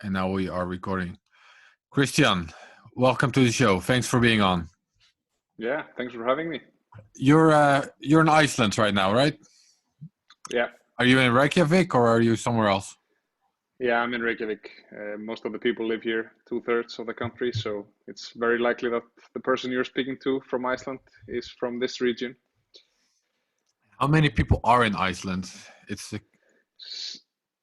And now we are recording. Kristjan, welcome to the show. Thanks for being on. Yeah, thanks for having me. You're in Iceland right now, right? Yeah. Are you in Reykjavik or are you somewhere else? Yeah, I'm in Reykjavik. Most of the people live here, 2/3 of the country, so it's very likely that the person you're speaking to from Iceland is from this region. How many people are in Iceland?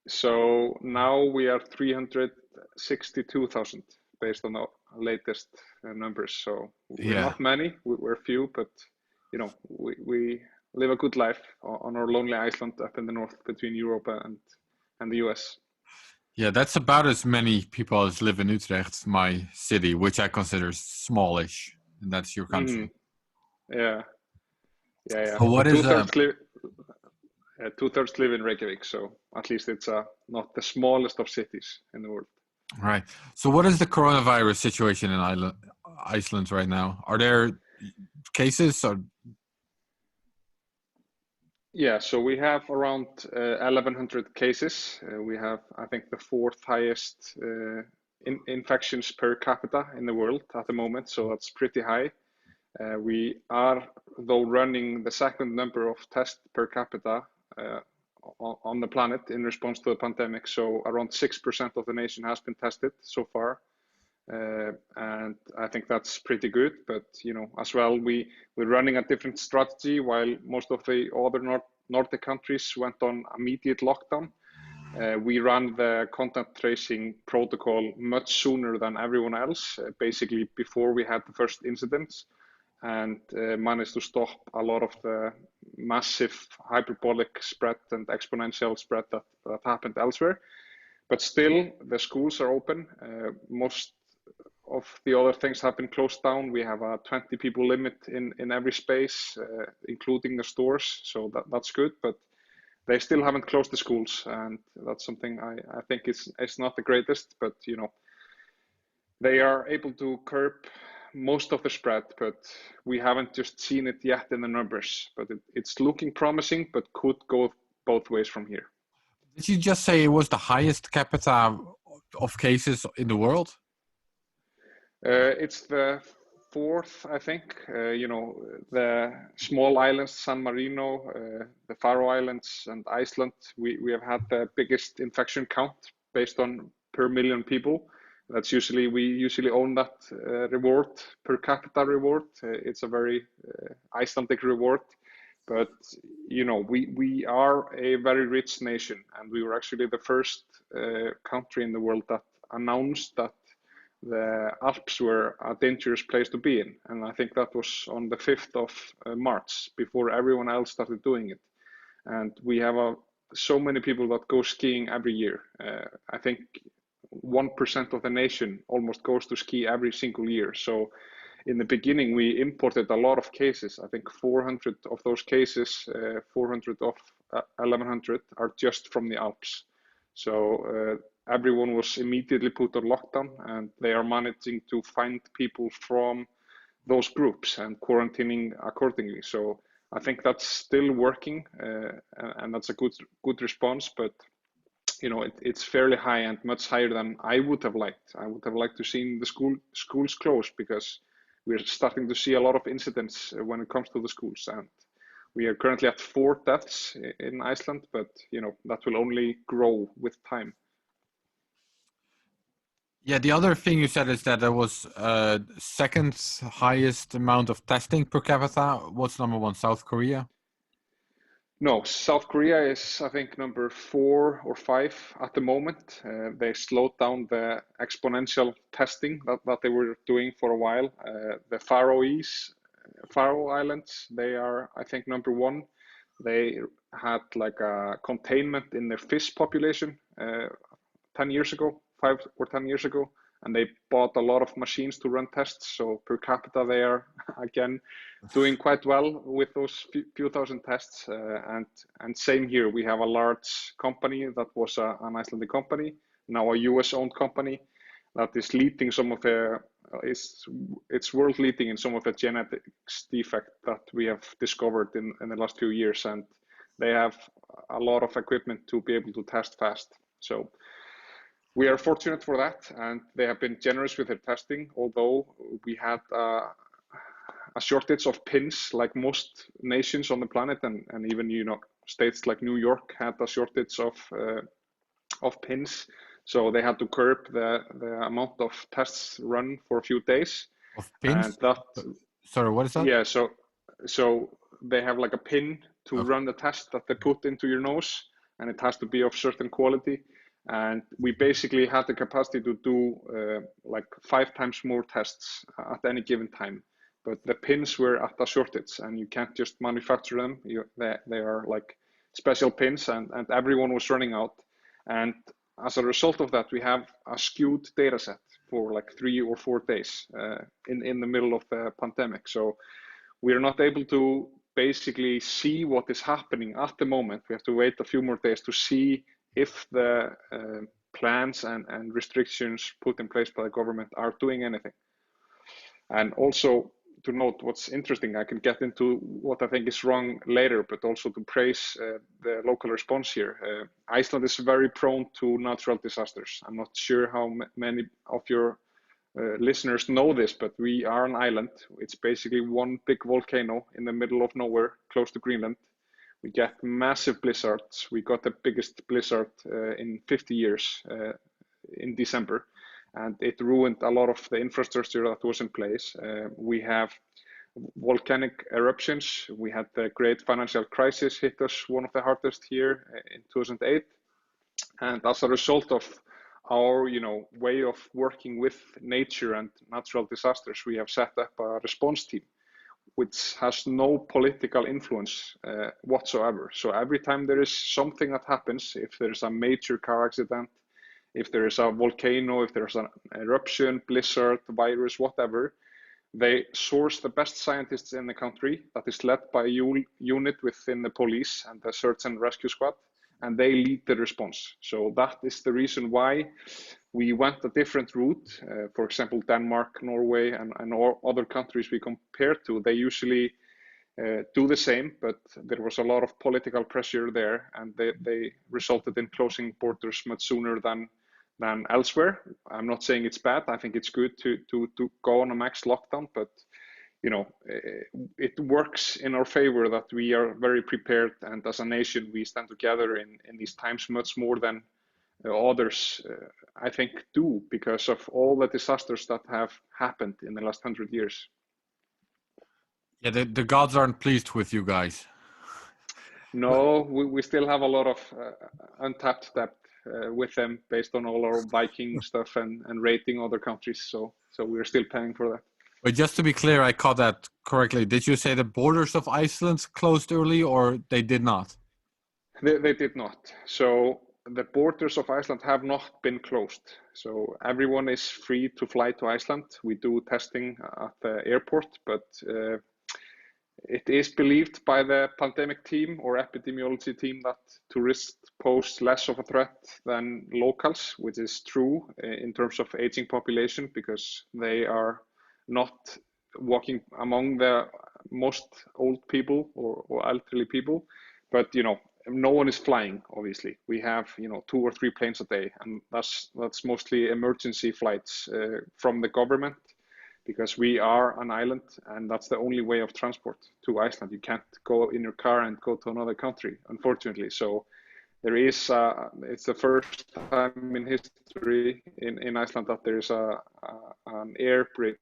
So now we are 362,000 based on the latest numbers. So we're not many, we're few, but you know, we live a good life on our lonely island up in the north between Europe and the US. Yeah, that's about as many people as live in Utrecht, my city, which I consider smallish, and that's your country. Yeah. So what is two-thirds live in Reykjavik, so at least it's not the smallest of cities in the world. Right. So what is the coronavirus situation in Iceland right now? Are there cases? Yeah, so we have around 1,100 cases. We have, I think, the fourth highest infections per capita in the world at the moment, so that's pretty high. We are, though, running the second number of tests per capita on the planet in response to the pandemic. So around 6% of the nation has been tested so far. And I think that's pretty good. But, you know, as well, we're running a different strategy while most of the other Nordic countries went on immediate lockdown. We ran the contact tracing protocol much sooner than everyone else, basically before we had the first incidents, and managed to stop a lot of the massive hyperbolic spread and exponential spread that happened elsewhere. But still, the schools are open. Most of the other things have been closed down. We have a 20 people limit in every space, including the stores, so that's good. But they still haven't closed the schools, and that's something I think is not the greatest, but you know, they are able to curb most of the spread, but we haven't just seen it yet in the numbers. But it's looking promising, but could go both ways from here. Did you just say it was the highest capita of cases in the world? It's the fourth, I think. You know, the small islands, San Marino, the Faroe Islands, and Iceland, we have had the biggest infection count based on per million people. That's we usually own that reward, per capita reward. It's a very Icelandic reward, but you know, we are a very rich nation, and we were actually the first country in the world that announced that the Alps were a dangerous place to be in, and I think that was on the 5th of March, before everyone else started doing it. And we have so many people that go skiing every year. I think 1% of the nation almost goes to ski every single year. So in the beginning, we imported a lot of cases. I think 400 of those cases, 400 of 1,100 are just from the Alps. So everyone was immediately put on lockdown, and they are managing to find people from those groups and quarantining accordingly. So I think that's still working, and that's a good response. But you know, it's fairly high and much higher than I would have liked. I would have liked to see the schools closed, because we're starting to see a lot of incidents when it comes to the schools. And we are currently at 4 deaths in Iceland, but you know, that will only grow with time. Yeah, the other thing you said is that there was second highest amount of testing per capita. What's number one? South Korea? No, South Korea is, I think, number 4 or 5 at the moment. They slowed down the exponential testing that they were doing for a while. The Faroe Islands, they are, I think, number 1. They had like a containment in their fish population 10 years ago, 5 or 10 years ago, and they bought a lot of machines to run tests. So per capita, they are again doing quite well with those few thousand tests. And same here, we have a large company that was an Icelandic company, now a US-owned company, that is leading some of the, it's world leading in some of the genetics defect that we have discovered in the last few years. And they have a lot of equipment to be able to test fast. So We are fortunate for that, and they have been generous with their testing, although we had a shortage of pins like most nations on the planet, and even states like New York had a shortage of pins, so they had to curb the amount of tests run for a few days. Of pins? And that, sorry, what is that? yeah, so they have like a pin to Okay. run the test that they put into your nose, and it has to be of certain quality. And we basically had the capacity to do like 5 times more tests at any given time. But the pins were at a shortage, and you can't just manufacture them. They are like special pins, and everyone was running out. And as a result of that, we have a skewed data set for like 3 or 4 days in the middle of the pandemic. So we're not able to basically see what is happening at the moment. We have to wait a few more days to see if the plans and restrictions put in place by the government are doing anything. And also to note what's interesting, I can get into what I think is wrong later, but also to praise the local response here. Iceland is very prone to natural disasters. I'm not sure how many of your listeners know this, but we are an island. It's basically one big volcano in the middle of nowhere, close to Greenland. We get massive blizzards. We got the biggest blizzard in 50 years in December, and it ruined a lot of the infrastructure that was in place. We have volcanic eruptions. We had the great financial crisis hit us, one of the hardest here in 2008. And as a result of our way of working with nature and natural disasters, we have set up a response team which has no political influence whatsoever. So every time there is something that happens, if there's a major car accident, if there is a volcano, if there's an eruption, blizzard, virus, whatever, they source the best scientists in the country that is led by a unit within the police and the search and rescue squad, and they lead the response. So that is the reason why we went a different route. For example, Denmark, Norway, and all other countries we compared to, they usually do the same, but there was a lot of political pressure there, and they resulted in closing borders much sooner than elsewhere. I'm not saying it's bad. I think it's good to go on a max lockdown, but it works in our favor that we are very prepared, and as a nation we stand together in these times much more than others I think do, because of all the disasters that have happened in the last 100 years. Yeah, the gods aren't pleased with you guys. No, we still have a lot of untapped debt with them based on all our Viking stuff and rating other countries. So we're still paying for that. But just to be clear, I caught that correctly. Did you say the borders of Iceland closed early, or they did not? They did not. So the borders of Iceland have not been closed. So everyone is free to fly to Iceland. We do testing at the airport, but it is believed by the pandemic team or epidemiology team that tourists pose less of a threat than locals, which is true in terms of aging population, because they are not walking among the most old people or elderly people. But no one is flying. Obviously, we have 2 or 3 planes a day, and that's mostly emergency flights from the government, because we are an island, and that's the only way of transport to Iceland. You can't go in your car and go to another country, unfortunately. So there is it's the first time in history in Iceland that there is an air bridge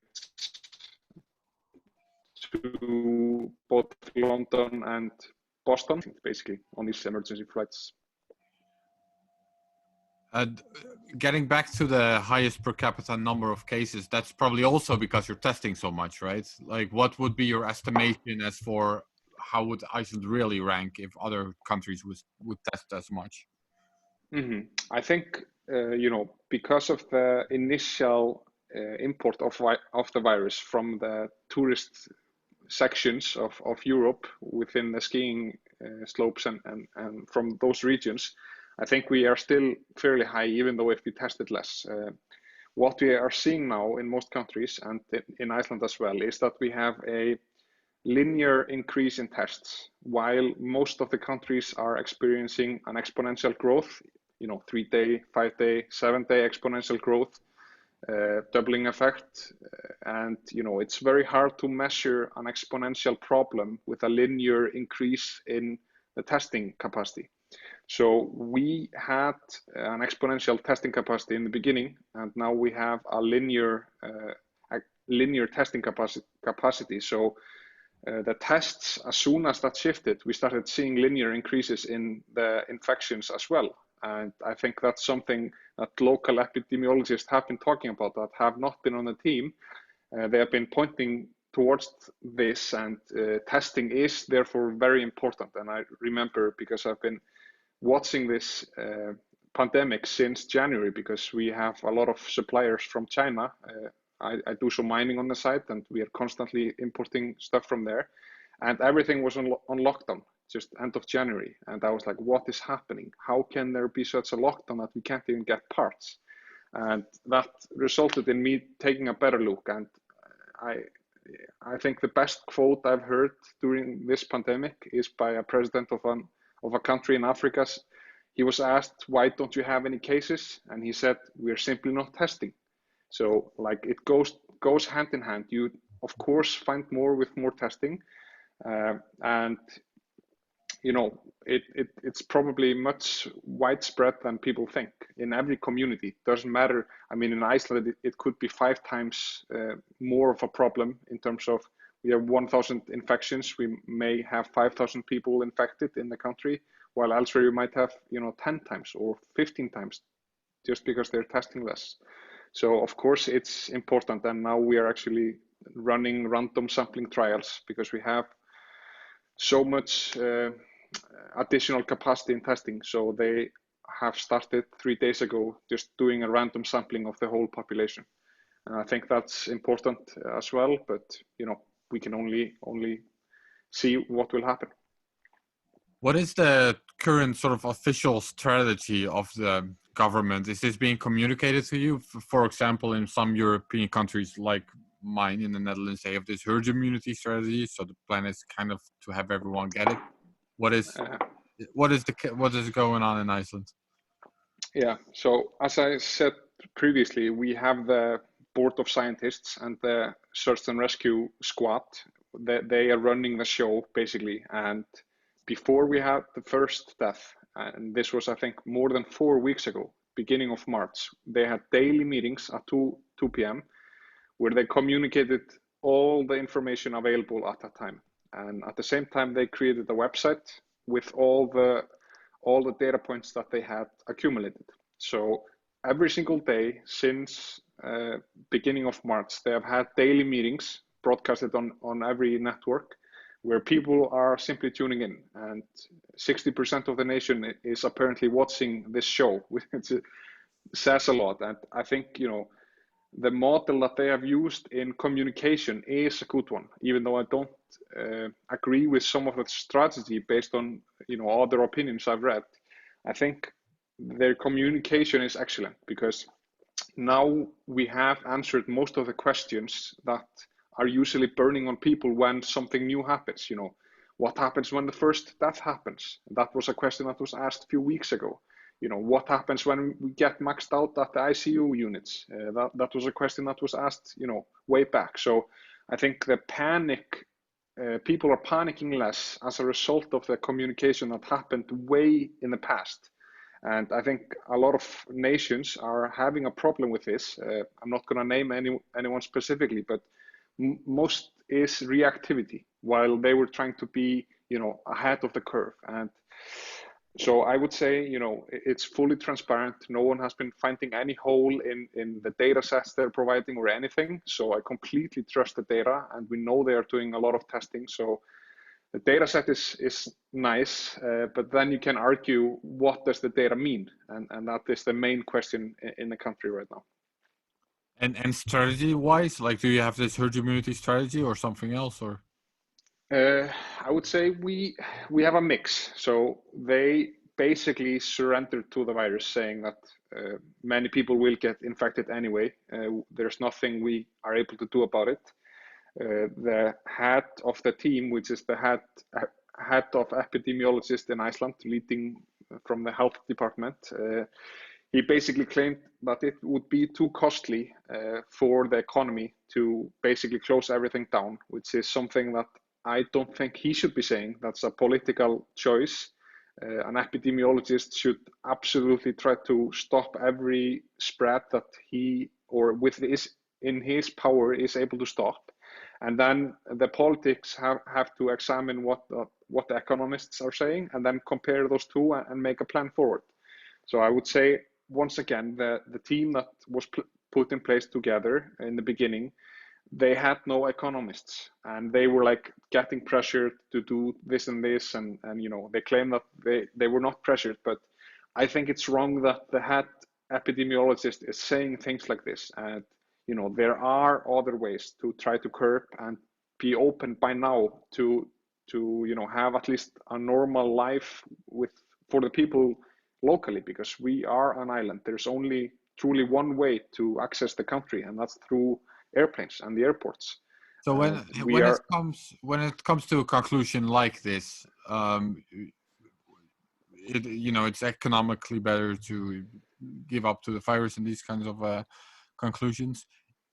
to both London and Boston, basically, on these emergency flights. Getting back to the highest per capita number of cases, that's probably also because you're testing so much, right? Like, what would be your estimation as for how would Iceland really rank if other countries would test as much? Mm-hmm. I think, because of the initial import of the virus from the tourist sections of Europe within the skiing slopes and from those regions, I think we are still fairly high, even though if we tested less. What we are seeing now in most countries, and in Iceland as well, is that we have a linear increase in tests, while most of the countries are experiencing an exponential growth 3-day, 5-day, 7-day exponential growth, doubling effect. And, it's very hard to measure an exponential problem with a linear increase in the testing capacity. So we had an exponential testing capacity in the beginning, and now we have a linear testing capacity. So the tests, as soon as that shifted, we started seeing linear increases in the infections as well. And I think that's something that local epidemiologists have been talking about that have not been on the team. They have been pointing towards this, and testing is therefore very important. And I remember, because I've been watching this pandemic since January, because we have a lot of suppliers from China. I do some mining on the side, and we are constantly importing stuff from there. And everything was on lockdown, just end of January. And I was like, what is happening? How can there be such a lockdown that we can't even get parts? And that resulted in me taking a better look. And I think the best quote I've heard during this pandemic is by a president of a country in Africa. He was asked, why don't you have any cases? And he said, we're simply not testing. So like, it goes hand in hand. You of course find more with more testing, and it's probably much widespread than people think in every community. Doesn't matter. I mean, in Iceland, it could be 5 times more of a problem in terms of, we have 1,000 infections. We may have 5,000 people infected in the country, while elsewhere you might have 10 times or 15 times, just because they're testing less. So of course it's important, and now we are actually running random sampling trials because we have so much additional capacity in testing. So they have started 3 days ago just doing a random sampling of the whole population. And I think that's important as well, but we can only see what will happen. What is the current sort of official strategy of the government? Is this being communicated to you? For example, in some European countries like mine in the Netherlands, they have this herd immunity strategy. So the plan is kind of to have everyone get it. What is going on in Iceland? Yeah, so as I said previously, we have the board of scientists and the search and rescue squad. They are running the show basically. And before we had the first death, and this was, I think, more than 4 weeks ago, beginning of March, they had daily meetings at 2 p.m. where they communicated all the information available at that time. And at the same time, they created a website with all the data points that they had accumulated. So every single day since beginning of March, they have had daily meetings broadcasted on every network, where people are simply tuning in, and 60% of the nation is apparently watching this show, which says a lot. And I think, the model that they have used in communication is a good one, even though I don't agree with some of the strategy based on, other opinions I've read. I think their communication is excellent, because now we have answered most of the questions that are usually burning on people when something new happens. What happens when the first death happens? That was a question that was asked a few weeks ago. What happens when we get maxed out at the ICU units? That was a question that was asked, way back. So I think the panic, people are panicking less as a result of the communication that happened way in the past. And I think a lot of nations are having a problem with this. I'm not going to name anyone specifically, but most is reactivity, while they were trying to be, ahead of the curve. And so I would say, it's fully transparent. No one has been finding any hole in the data sets they're providing or anything. So I completely trust the data, and we know they are doing a lot of testing. So the data set is nice, but then you can argue, what does the data mean? And that is the main question in the country right now. And strategy-wise, like, do you have this herd immunity strategy or something else, or? I would say we have a mix. So they basically surrendered to the virus, saying that many people will get infected anyway. There's nothing we are able to do about it. The head of the team, which is the head of epidemiologists in Iceland, leading from the health department. He basically claimed that it would be too costly for the economy to basically close everything down, which is something that I don't think he should be saying. That's a political choice. An epidemiologist should absolutely try to stop every spread that he or in his power is able to stop. And then the politics have to examine what the economists are saying and then compare those two and make a plan forward. So I would say, once again, the team that was put in place together in the beginning, they had no economists, and they were like getting pressured to do this and this, and they claim that they were not pressured, but I think it's wrong that the head epidemiologist is saying things like this. And there are other ways to try to curb and be open by now to have at least a normal life for the people locally, because we are an island. There's only truly one way to access the country, and that's through airplanes and the airports. So when it comes to a conclusion like this, it's economically better to give up to the virus and these kinds of conclusions.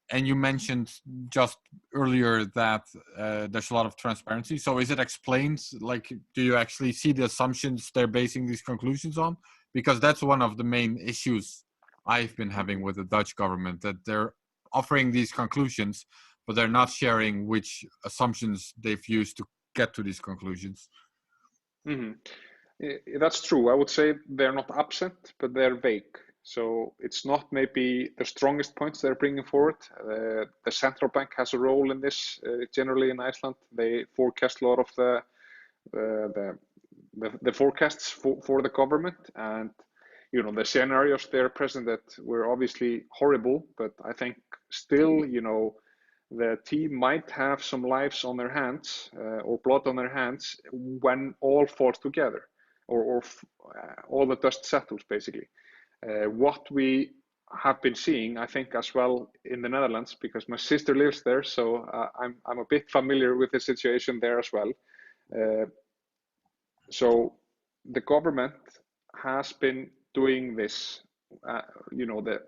And you mentioned just earlier that there's a lot of transparency. So is it explained? Like, do you actually see the assumptions they're basing these conclusions on? Because that's one of the main issues I've been having with the Dutch government, that they're offering these conclusions, but they're not sharing which assumptions they've used to get to these conclusions. Mm-hmm. That's true. I would say they're not absent, but they're vague. So it's not maybe the strongest points they're bringing forward. The central bank has a role in this. Generally in Iceland, they forecast a lot of the forecasts for the government, and the scenarios they're presented were obviously horrible. But I think still, the team might have some lives on their hands or blood on their hands when all falls together, or all the dust settles, basically. What we have been seeing, I think, as well in the Netherlands, because my sister lives there, so I'm a bit familiar with the situation there as well. So the government has been doing this,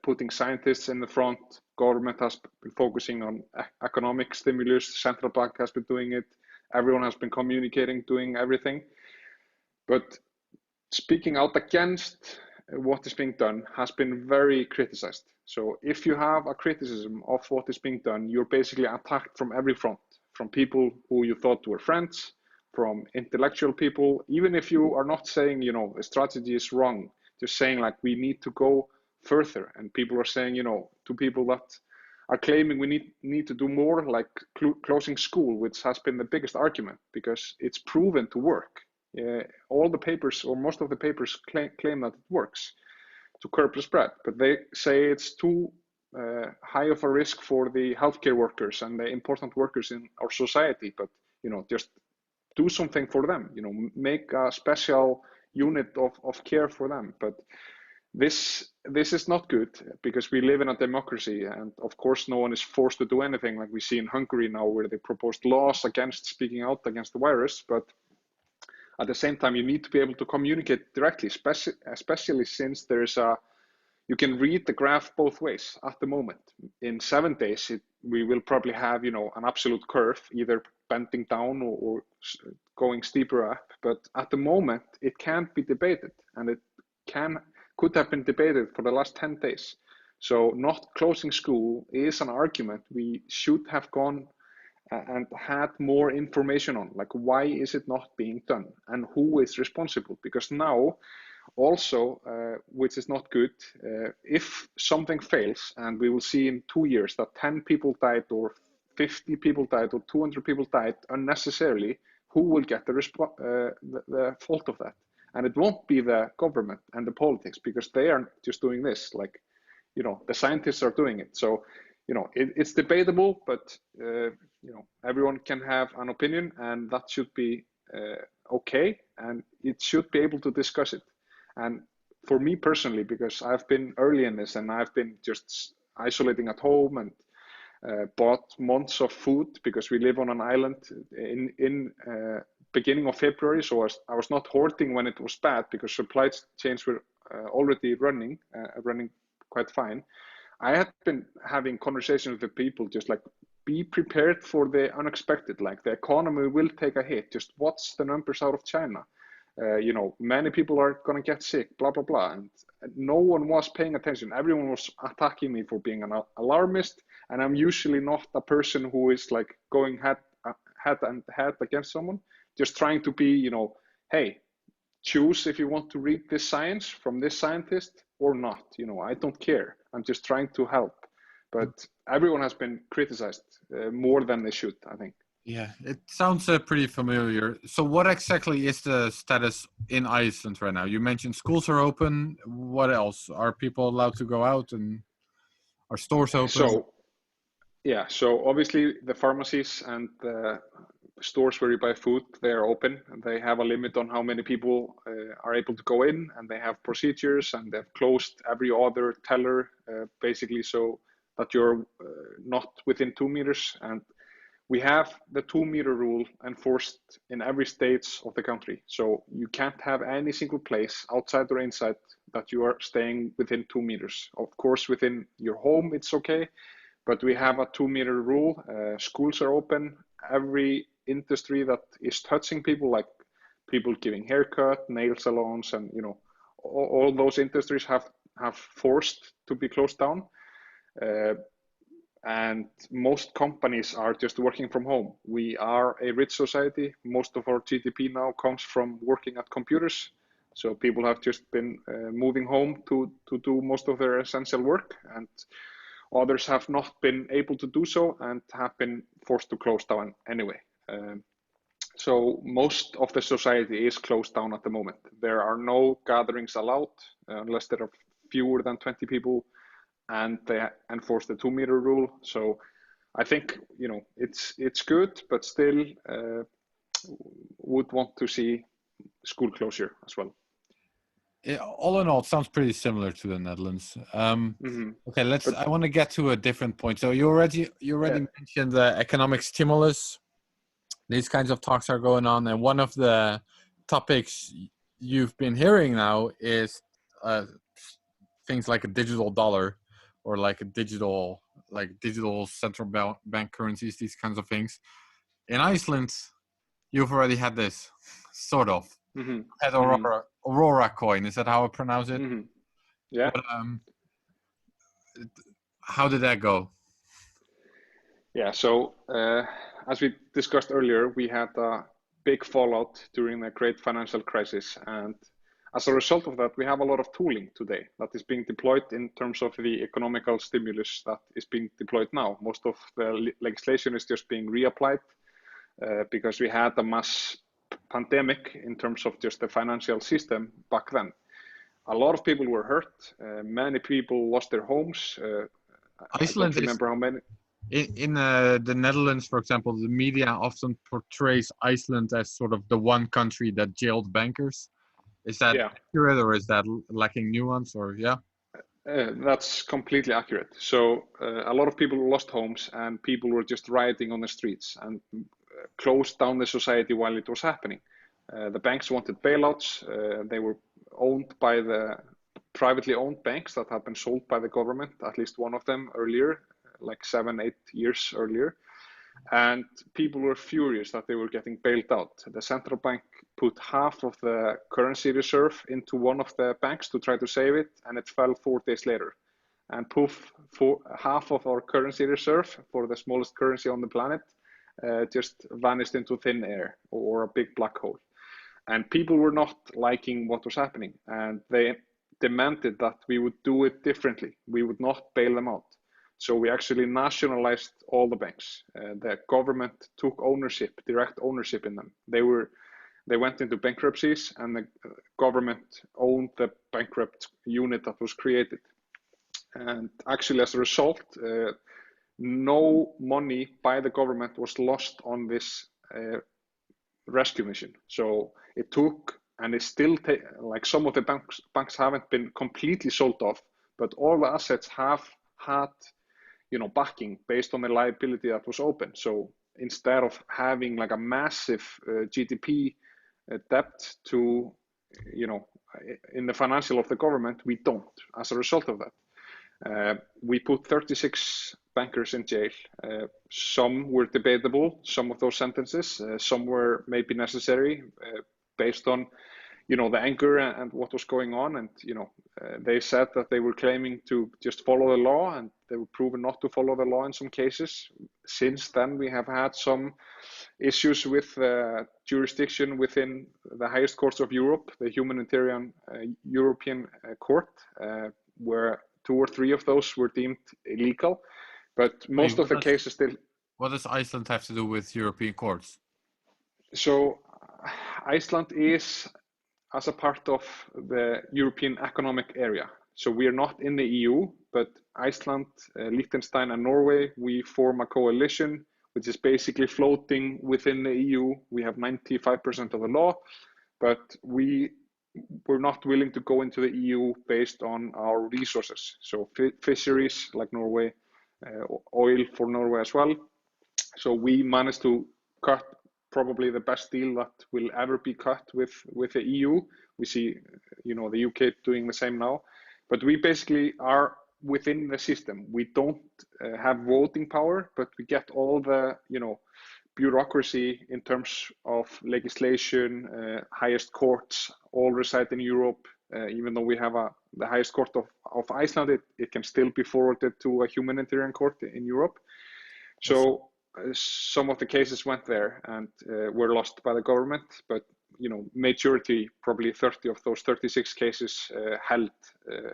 putting scientists in the front. Government has been focusing on economic stimulus. Central bank has been doing it. Everyone has been communicating, doing everything. But speaking out against what is being done has been very criticized. So if you have a criticism of what is being done, you're basically attacked from every front, from people who you thought were friends, from intellectual people, even if you are not saying, the strategy is wrong, just saying like we need to go further. And people are saying, to people that are claiming we need to do more, like closing school, which has been the biggest argument because it's proven to work. All the papers, or most of the papers, claim that it works to curb the spread, but they say it's too high of a risk for the healthcare workers and the important workers in our society. But just do something for them. Make a special unit of care for them. But this is not good, because we live in a democracy, and of course no one is forced to do anything, like we see in Hungary now, where they proposed laws against speaking out against the virus. But at the same time, you need to be able to communicate directly, especially since you can read the graph both ways at the moment. In 7 days, we will probably have, an absolute curve, either bending down or going steeper up. But at the moment, it can't be debated, and it could have been debated for the last 10 days. So not closing school is an argument we should have gone and had more information on, like why is it not being done and who is responsible? Because now also, which is not good, if something fails, and we will see in 2 years that 10 people died or 50 people died or 200 people died unnecessarily, who will get the fault of that? And it won't be the government and the politics, because they are just doing this, like, the scientists are doing it. So, it's debatable, but, everyone can have an opinion, and that should be okay, and it should be able to discuss it. And for me personally, because I've been early in this and I've been just isolating at home and bought months of food, because we live on an island in beginning of February, so I was not hoarding when it was bad because supply chains were already running quite fine. I had been having conversations with people just like, be prepared for the unexpected. Like the economy will take a hit. Just watch the numbers out of China. Many people are going to get sick, blah, blah, blah. And no one was paying attention. Everyone was attacking me for being an alarmist. And I'm usually not a person who is like going head against someone, just trying to be, hey, choose if you want to read this science from this scientist or not. I don't care. I'm just trying to help. But everyone has been criticized more than they should, I think. Yeah, it sounds pretty familiar. So what exactly is the status in Iceland right now? You mentioned schools are open. What else? Are people allowed to go out, and are stores open? So obviously the pharmacies and the stores where you buy food, they are open, and they have a limit on how many people are able to go in, and they have procedures, and they've closed every other teller basically so that you're not within 2 meters. And we have the 2-meter rule enforced in every state of the country. So you can't have any single place outside or inside that you are staying within 2 meters. Of course, within your home, it's okay, but we have a 2-meter rule. Schools are open. Every industry that is touching people, like people giving haircut, nail salons, and all those industries have forced to be closed down. And most companies are just working from home. We are a rich society. Most of our GDP now comes from working at computers. So people have just been moving home to do most of their essential work, and others have not been able to do so and have been forced to close down anyway. So most of the society is closed down at the moment. There are no gatherings allowed unless there are fewer than 20 people, and they enforce the 2-meter rule. So I think it's good, but still would want to see school closure as well. All in all, it sounds pretty similar to the Netherlands. Okay, I want to get to a different point. So you already mentioned the economic stimulus. These kinds of talks are going on, and one of the topics you've been hearing now is things like a digital dollar, or like a digital central bank currencies, these kinds of things. In Iceland, you've already had this, sort of. Had auroracoin, is that how I pronounce it? Yeah. But, how did that go? Yeah, so as we discussed earlier, we had a big fallout during the great financial crisis, and as a result of that, we have a lot of tooling today that is being deployed in terms of the economical stimulus that is being deployed now. Most of the legislation is just being reapplied because we had a mass pandemic in terms of just the financial system back then. A lot of people were hurt. Many people lost their homes. Iceland, I don't remember how many. In the Netherlands, for example, the media often portrays Iceland as sort of the one country that jailed bankers. Is that accurate, or is that lacking nuance? Or that's completely accurate. So a lot of people lost homes, and people were just rioting on the streets and closed down the society while it was happening. The banks wanted bailouts. They were owned by the privately owned banks that had been sold by the government, at least one of them earlier, like 7-8 years earlier. And people were furious that they were getting bailed out. The central bank put half of the currency reserve into one of the banks to try to save it, and it fell 4 days later. And poof, half of our currency reserve, for the smallest currency on the planet, just vanished into thin air, or a big black hole. And people were not liking what was happening, and they demanded that we would do it differently. We would not bail them out. So we actually nationalized all the banks. The government took ownership, direct ownership in them. They went into bankruptcies, and the government owned the bankrupt unit that was created. And actually, as a result, no money by the government was lost on this rescue mission. So it took, and it still like some of the banks haven't been completely sold off, but all the assets have had backing based on the liability that was open. So instead of having like a massive GDP debt to, you know, in the financial of the government, we don't as a result of that. We put 36 bankers in jail. Some were debatable, some of those sentences, some were maybe necessary based on, you know, the anger and what was going on. And, you know, they said that they were claiming to just follow the law, and they were proven not to follow the law in some cases. Since then, we have had some issues with jurisdiction within the highest courts of Europe, the Humanitarian European Court, where 2 or 3 of those were deemed illegal. But most of the cases still... What does Iceland have to do with European courts? So Iceland is as a part of the European Economic Area. So we are not in the EU, but Iceland, Liechtenstein and Norway, we form a coalition, which is basically floating within the EU. We have 95% of the law, but we're not willing to go into the EU based on our resources. So fisheries like Norway, oil for Norway as well. So we managed to cut probably the best deal that will ever be cut with the EU. We see, you know, the UK doing the same now, but we basically are within the system. We don't have voting power, but we get all the, you know, bureaucracy in terms of legislation, highest courts, all reside in Europe. Even though we have the highest court of Iceland, it can still be forwarded to a humanitarian court in Europe. So some of the cases went there and were lost by the government, but, you know, majority, probably 30 of those 36 cases held,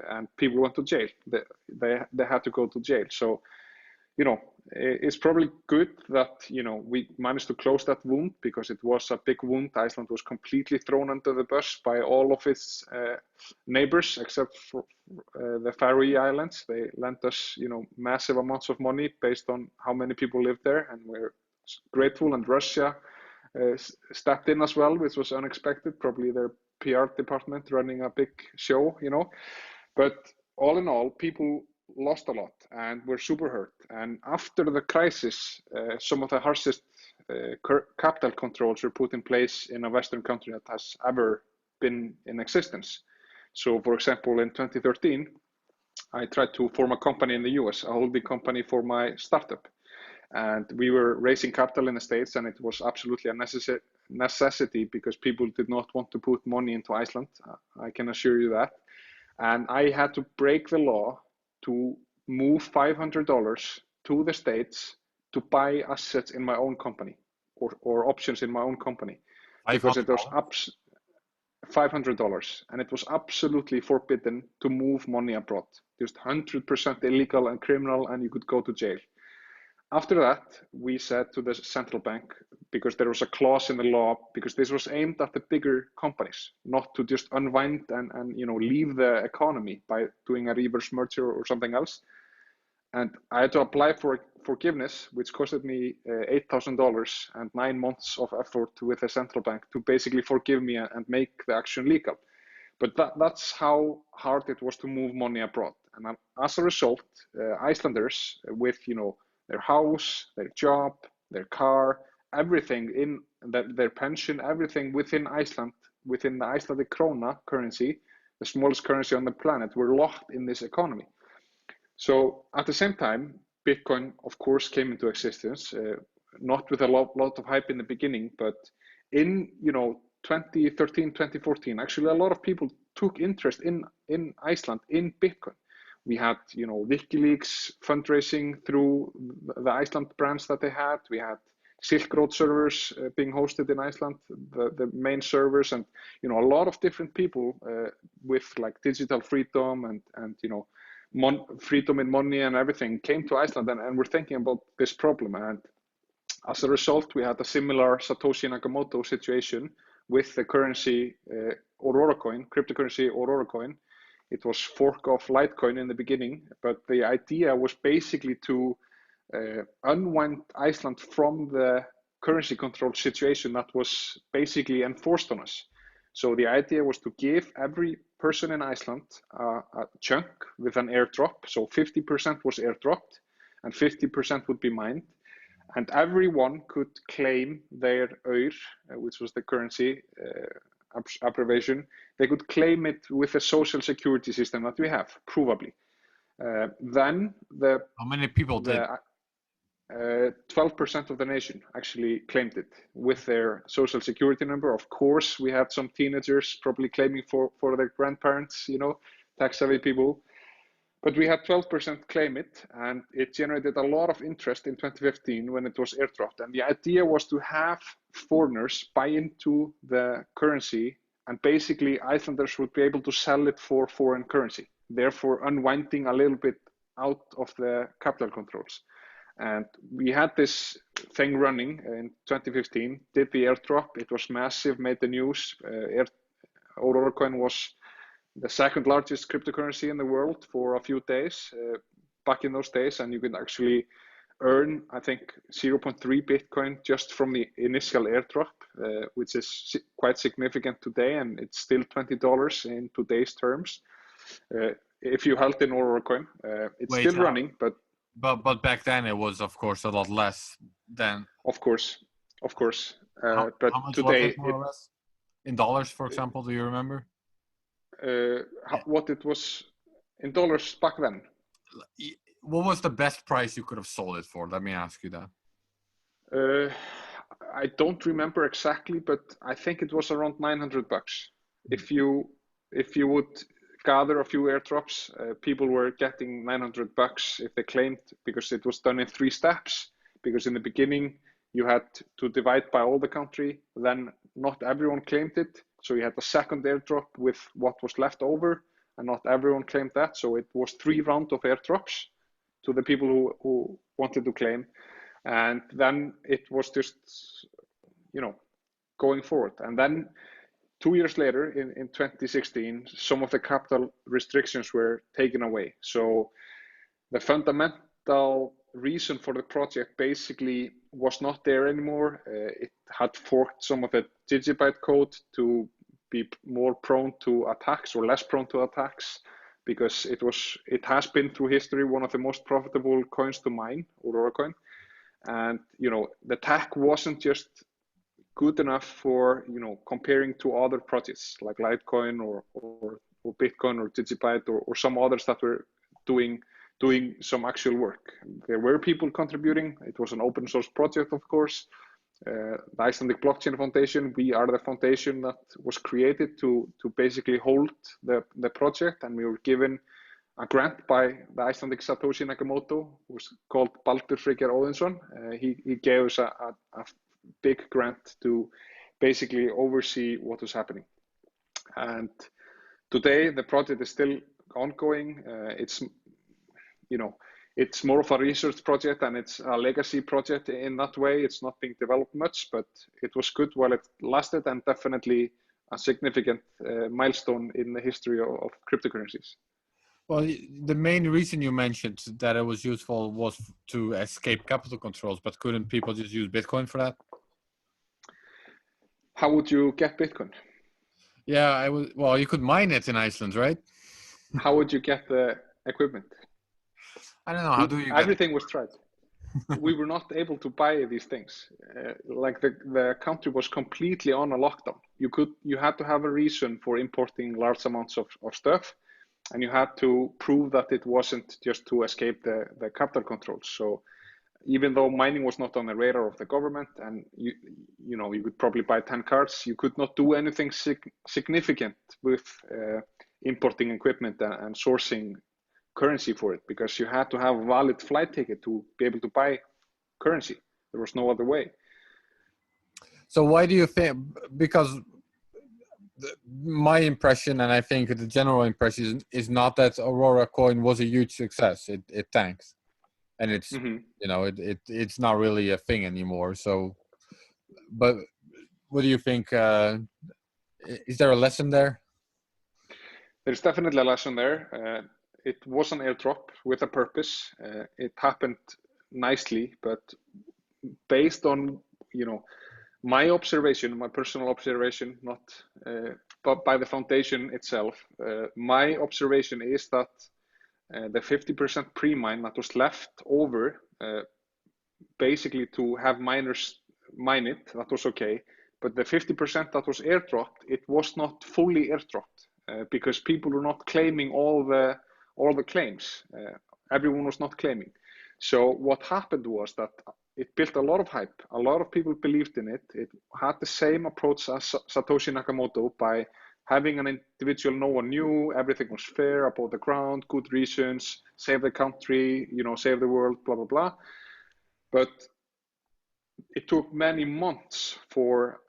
and people went to jail. They had to go to jail. So, you know, it's probably good that, you know, we managed to close that wound, because it was a big wound. Iceland was completely thrown under the bus by all of its neighbors, except for the Faroe Islands. They lent us, you know, massive amounts of money based on how many people lived there, and we're grateful. And Russia stepped in as well, which was unexpected. Probably their PR department running a big show, you know. But all in all, people lost a lot and were super hurt. And after the crisis, some of the harshest capital controls were put in place in a Western country that has ever been in existence. So, for example, in 2013, I tried to form a company in the US, a holding company for my startup. And we were raising capital in the States, and it was absolutely a necessity because people did not want to put money into Iceland. I can assure you that. And I had to break the law to move $500 to the States to buy assets in my own company, or options in my own company, because it was $500, and it was absolutely forbidden to move money abroad. Just 100% illegal and criminal, and you could go to jail. After that, we said to the central bank, because there was a clause in the law, because this was aimed at the bigger companies, not to just unwind and you know, leave the economy by doing a reverse merger or something else. And I had to apply for forgiveness, which costed me $8,000 and 9 months of effort with the central bank to basically forgive me and make the action legal. But that's how hard it was to move money abroad. And as a result, Icelanders with, you know, their house, their job, their car, everything in their pension, everything within Iceland, within the Icelandic krona currency, the smallest currency on the planet, were locked in this economy. So at the same time, Bitcoin, of course, came into existence, not with a lot of hype in the beginning, but in, you know, 2013, 2014, actually a lot of people took interest in Iceland, in Bitcoin. We had, you know, WikiLeaks fundraising through the Iceland branch that they had. We had Silk Road servers being hosted in Iceland, the main servers, and, you know, a lot of different people with like digital freedom and you know, freedom in money and everything came to Iceland and were thinking about this problem. And as a result, we had a similar Satoshi Nakamoto situation with the currency auroracoin, cryptocurrency auroracoin. It was fork of Litecoin in the beginning, but the idea was basically to unwind Iceland from the currency control situation that was basically enforced on us. So the idea was to give every person in Iceland a chunk with an airdrop. So 50% was airdropped and 50% would be mined. and everyone could claim their aur, which was the currency abbreviation. They could claim it with the social security system that we have, provably. Then How many people did? 12% of the nation actually claimed it with their social security number. Of course, we had some teenagers probably claiming for their grandparents, you know, tax-savvy people. But we had 12% claim it, and it generated a lot of interest in 2015 when it was airdropped. And the idea was to have foreigners buy into the currency, and basically Icelanders would be able to sell it for foreign currency, therefore unwinding a little bit out of the capital controls. And we had this thing running in 2015, did the airdrop. It was massive, made the news. Auroracoin was the second largest cryptocurrency in the world for a few days back in those days. And you could actually earn, I think, 0.3 Bitcoin just from the initial airdrop, which is quite significant today. And it's still $20 in today's terms. If you held in Auroracoin, it's still running, But back then it was, of course, a lot less than. Of course. But how much today, was it, more or less? In dollars, for example, do you remember? What it was in dollars back then? What was the best price you could have sold it for? Let me ask you that. I don't remember exactly, but I think it was around $900. If you would gather a few airdrops, people were getting $900 if they claimed, because it was done in 3 steps. Because in the beginning you had to divide by all the country, then not everyone claimed it, so you had a second airdrop with what was left over, and not everyone claimed that. So it was 3 rounds of airdrops to the people who wanted to claim, and then it was just, you know, going forward. And then 2 years later, in 2016, some of the capital restrictions were taken away. So the fundamental reason for the project basically was not there anymore. It had forked some of the digibyte code to be more prone to attacks, or less prone to attacks, because it has been through history one of the most profitable coins to mine, auroracoin. And, you know, the tech wasn't just good enough for, you know, comparing to other projects like Litecoin or Bitcoin or Digibyte or some others that were doing some actual work. There were people contributing. It was an open source project, of course. The Icelandic Blockchain Foundation, we are the foundation that was created to basically hold the project, and we were given a grant by the Icelandic Satoshi Nakamoto, who was called Baldur Frigger Óðinsson. He gave us a big grant to basically oversee what was happening. And today the project is still ongoing. It's, you know, it's more of a research project, and it's a legacy project in that way. It's not being developed much, but it was good while it lasted, and definitely a significant milestone in the history of cryptocurrencies. Well, the main reason you mentioned that it was useful was to escape capital controls, but couldn't people just use Bitcoin for that? How would you get Bitcoin? Yeah, well, you could mine it in Iceland, right? How would you get the equipment? I don't know. How do you get everything was tried. We were not able to buy these things. Like the country was completely on a lockdown. You had to have a reason for importing large amounts of stuff, and you had to prove that it wasn't just to escape the capital controls. So even though mining was not on the radar of the government, and you know, you could probably buy 10 cards, you could not do anything significant with importing equipment and sourcing currency for it, because you had to have a valid flight ticket to be able to buy currency. There was no other way. So why do you think? Because my impression, and I think the general impression, is not that auroracoin was a huge success. It tanks, and it's you know, it's not really a thing anymore. So, but what do you think? Is there a lesson there? There's definitely a lesson there. It was an airdrop with a purpose. It happened nicely, but based on, you know, my observation, my personal observation, not but by the foundation itself, my observation is that the 50% pre-mine that was left over basically to have miners mine it. That was okay. But the 50% that was airdropped, it was not fully airdropped because people were not claiming all the claims. Everyone was not claiming. So what happened was that it built a lot of hype. A lot of people believed in it. It had the same approach as Satoshi Nakamoto by having an individual no one knew, everything was fair, above the ground, good reasons, save the country, save the world, blah, blah, blah. But it took many months for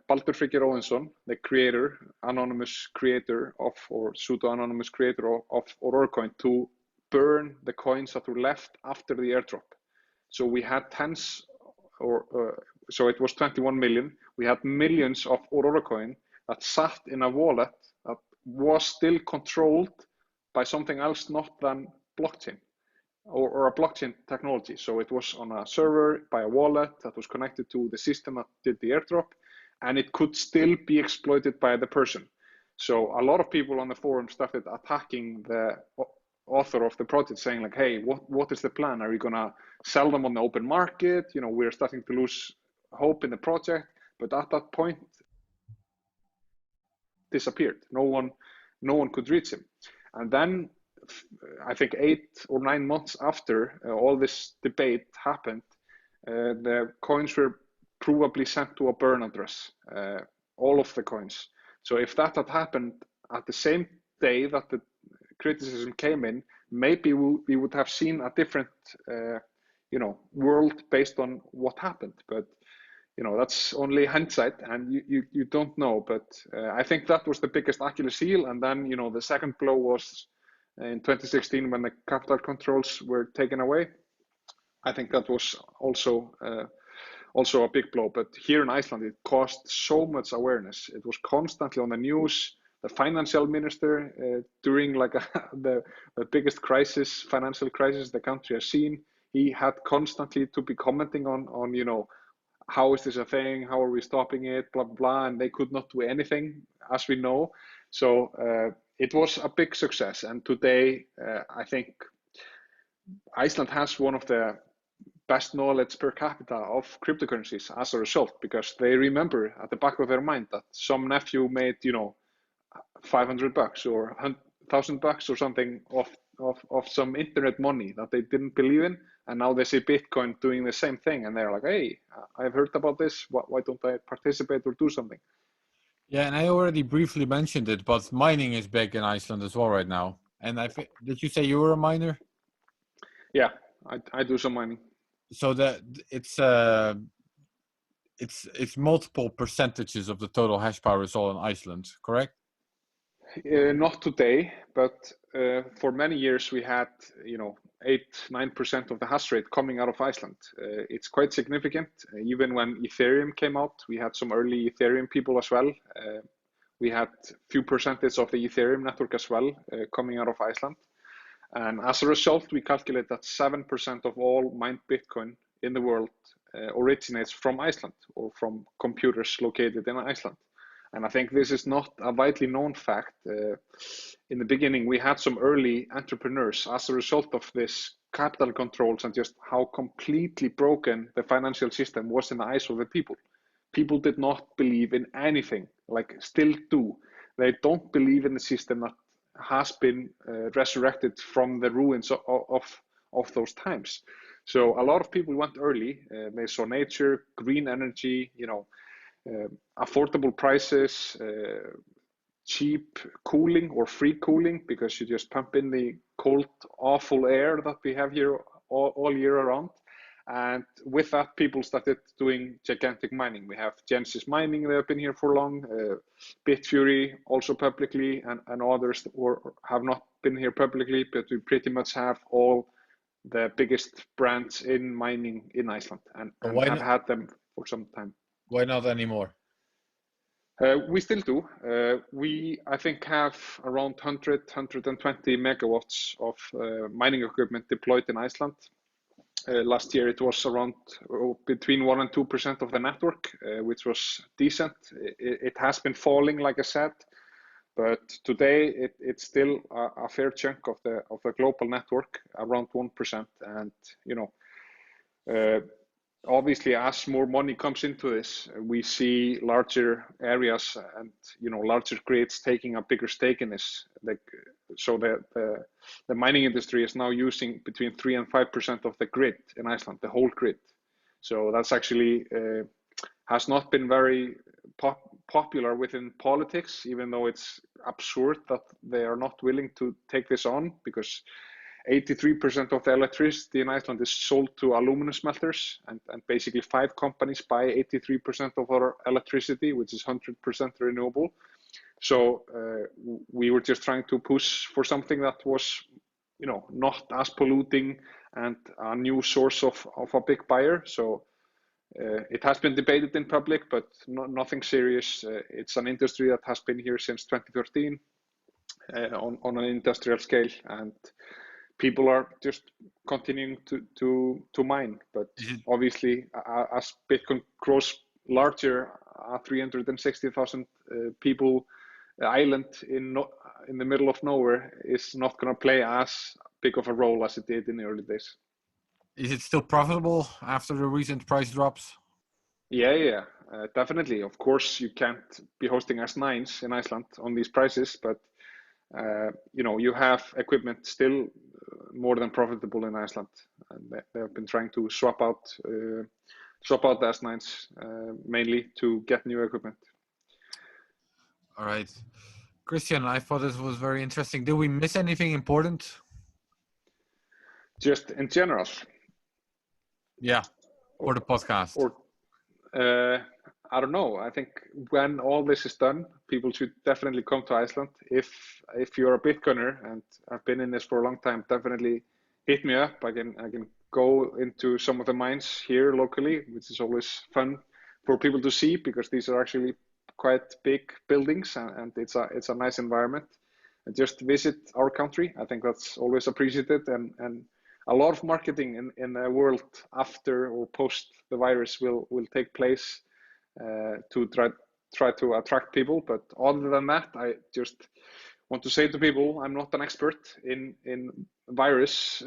Baldur Frigger Óðinsson, the creator, anonymous creator of, or pseudo-anonymous creator of auroracoin, to burn the coins that were left after the airdrop. So we had tens, so it was 21 million. We had millions of auroracoin that sat in a wallet that was still controlled by something else not than blockchain. Or a blockchain technology. So it was on a server by a wallet that was connected to the system that did the airdrop, and it could still be exploited by the person. So a lot of people on the forum started attacking the author of the project, saying like, hey, what is the plan? Are you gonna sell them on the open market? We're starting to lose hope in the project. But at that point, disappeared. No one could reach him. And then I think 8 or 9 months after all this debate happened, the coins were probably sent to a burn address, all of the coins. So if that had happened at the same day that the criticism came in, maybe we would have seen a different world based on what happened. But that's only hindsight, and you don't know. But I think that was the biggest Achilles heel. And then the second blow was in 2016 when the capital controls were taken away. I think that was also a big blow. But here in Iceland, it caused so much awareness. It was constantly on the news. The financial minister, during the biggest financial crisis the country has seen, he had constantly to be commenting on how is this a thing? How are we stopping it? Blah, blah, blah. And they could not do anything, as we know. So it was a big success. And today, I think Iceland has one of the best knowledge per capita of cryptocurrencies as a result, because they remember at the back of their mind that some nephew made, $500 or $1,000 or something of some internet money that they didn't believe in, and now they see Bitcoin doing the same thing, and they're like, hey, I've heard about this, why don't I participate or do something? Yeah, and I already briefly mentioned it, but mining is big in Iceland as well right now. And did you say you were a miner? Yeah, I do some mining. So that it's multiple percentages of the total hash power is all in Iceland, correct? Not today, but for many years we had 8-9% of the hash rate coming out of Iceland. It's quite significant. Even when Ethereum came out, we had some early Ethereum people as well. We had few percentage of the Ethereum network as well coming out of Iceland. And as a result, we calculate that 7% of all mined Bitcoin in the world originates from Iceland, or from computers located in Iceland. And I think this is not a widely known fact. In the beginning, we had some early entrepreneurs as a result of this capital controls and just how completely broken the financial system was in the eyes of the people. People did not believe in anything, like still do. They don't believe in the system that has been resurrected from the ruins of those times. So a lot of people went early. They saw nature, green energy, affordable prices, cheap cooling or free cooling, because you just pump in the cold, awful air that we have here all year around. And with that, people started doing gigantic mining. We have Genesis Mining, they have been here for long, Bitfury also publicly, and others have not been here publicly, but we pretty much have all the biggest brands in mining in Iceland, and have had them for some time. Why not anymore? We still do. We, I think, have around 120 megawatts of mining equipment deployed in Iceland. Last year it was around between 1% and 2% of the network, which was decent. It has been falling, like I said, but today it's still a fair chunk of the global network, around 1%. And Obviously, as more money comes into this, we see larger areas and larger grids taking a bigger stake in this. So the mining industry is now using between 3 and 5% of the grid in Iceland, the whole grid. So that's actually has not been very popular within politics, even though it's absurd that they are not willing to take this on, because 83% of the electricity in Iceland is sold to aluminum smelters, and basically 5 companies buy 83% of our electricity, which is 100% renewable. So we were just trying to push for something that was, not as polluting and a new source of a big buyer. So it has been debated in public, but nothing serious. It's an industry that has been here since 2013 on an industrial scale, and people are just continuing to mine. But obviously, as Bitcoin grows larger, a 360,000 people island in the middle of nowhere is not going to play as big of a role as it did in the early days. Is it still profitable after the recent price drops? Yeah, definitely. Of course, you can't be hosting S9s in Iceland on these prices, but you have equipment still more than profitable in Iceland, and they have been trying to swap out the S9s mainly to get new equipment. All right, Kristjan, I thought this was very interesting. Did we miss anything important? Just in general? Yeah, for the podcast. Or I don't know. I think when all this is done, people should definitely come to Iceland. If you're a Bitcoiner and I've been in this for a long time, definitely hit me up. I can go into some of the mines here locally, which is always fun for people to see, because these are actually quite big buildings, and it's a nice environment. And just visit our country. I think that's always appreciated, and a lot of marketing in the world after or post the virus will take place to try to attract people. But other than that, I just want to say to people, I'm not an expert in virus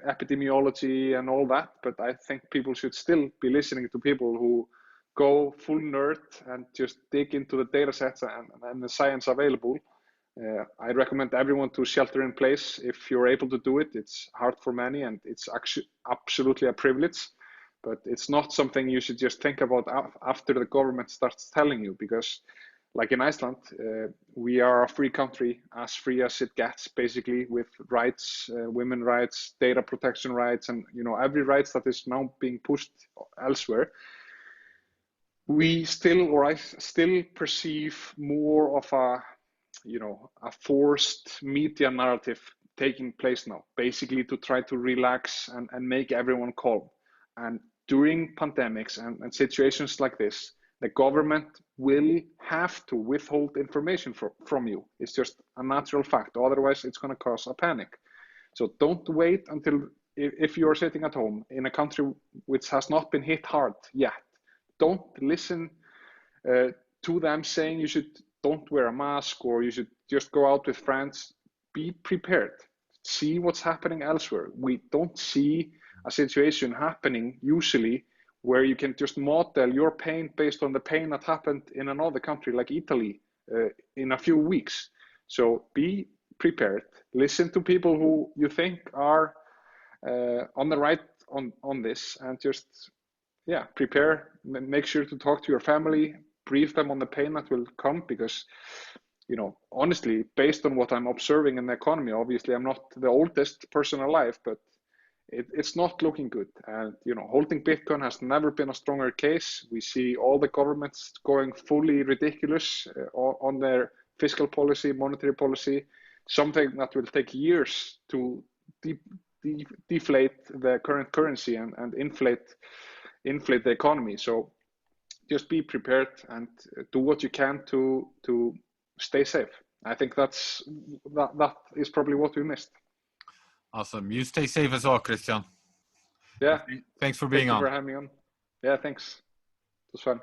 epidemiology and all that, but I think people should still be listening to people who go full nerd and just dig into the data sets and the science available. I recommend everyone to shelter in place if you're able to do it. It's hard for many, and it's actually absolutely a privilege, but it's not something you should just think about after the government starts telling you, because like in Iceland, we are a free country, as free as it gets, basically, with rights, women rights, data protection rights, and every rights that is now being pushed elsewhere. I still perceive more of a forced media narrative taking place now, basically to try to relax and make everyone calm. And during pandemics and situations like this, the government will have to withhold information from you. It's just a natural fact. Otherwise, it's going to cause a panic. So don't wait until, if you're sitting at home in a country which has not been hit hard yet, don't listen to them saying you don't wear a mask or you should just go out with friends. Be prepared. See what's happening elsewhere. We don't see a situation happening usually where you can just model your pain based on the pain that happened in another country like Italy in a few weeks. So be prepared. Listen to people who you think are on the right on this, and just prepare. Make sure to talk to your family, brief them on the pain that will come, because honestly, based on what I'm observing in the economy, obviously I'm not the oldest person alive, but it's not looking good. And holding Bitcoin has never been a stronger case. We see all the governments going fully ridiculous on their fiscal policy, monetary policy, something that will take years to deflate the current currency and inflate the economy. So just be prepared and do what you can to stay safe. I think that is probably what we missed. Awesome. You stay safe as well, Kristjan. Yeah. Thanks for being on. Thank you for having me on. Yeah, thanks. It was fun.